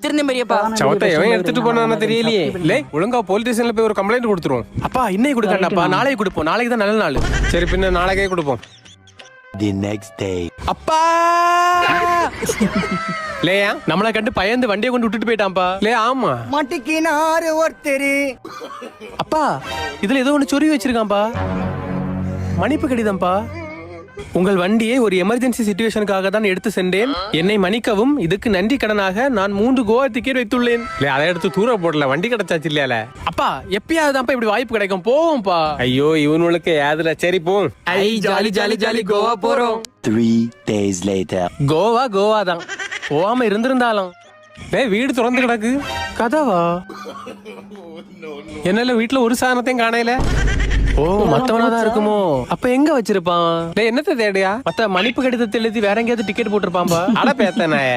திரும்ப பெரியப்பா. சவத்தை எவன் எடுத்துட்டு போனான்னு தெரியலையே. இல்லை ஒழுங்கா போலீஸ் ஸ்டேஷன்ல போய் ஒரு கம்ப்ளைண்ட் கொடுத்துருவோம். அப்பா இன்னைக்கு கொடுக்கண்டாப்பா, நாளைக்கு கொடுப்போம். நாளைக்கு தான் நல்ல நாள். சரி பின்ன நாளைக்கே கொடுப்போம். The next day. அப்பா இல்லையா நம்மளை கண்டு பயந்து வண்டியை கொண்டு விட்டுட்டு போயிட்டான்ப்பா. இல்லையா? ஆமா மாட்டிக்கினாரு ஒருத்தரு. அப்பா இதுல ஏதோ ஒண்ணு சொருவி வச்சிருக்கான்ப்பா. மன்னிப்பு கடிதம்ப்பா. உங்கள் வண்டியை ஒரு எமர்ஜென்சி சிச்சுவேஷனுக்காக தான் எடுத்து சென்றேன். என்னை மன்னிக்கவும். இதுக்கு நன்றி கடனாக நான் 3 கோவா டிக்கெட் வைத்துள்ளேன். இல்லையா அதை எடுத்து தூர போடல, வண்டி கிடைச்சாச்சு இல்லையால. அப்பா எப்பயாவதுதான்ப்பா இப்படி வாய்ப்பு கிடைக்கும். போவோம்ப்பா. ஐயோ இவனுக்கு ஏதுல. சரி போம். ஐ ஜாலி ஜாலி ஜாலி கோவா போறோம். 3 days later. கோவா தான். போகாம இருந்திருந்தாலும். வீடு திறந்து கிடக்கு. கதவா? என்னால வீட்டுல ஒரு சாதனத்தையும் காணையில. ஓ மத்தவனாதான் இருக்குமோ? அப்ப எங்க வச்சிருப்பான்? என்னத்தை தேடியா? மத்த மன்னிப்பு கடிதத்தை எழுதி வேற எங்கேயாவது டிக்கெட் போட்டிருப்பான்பா. அட பேத்த நாய.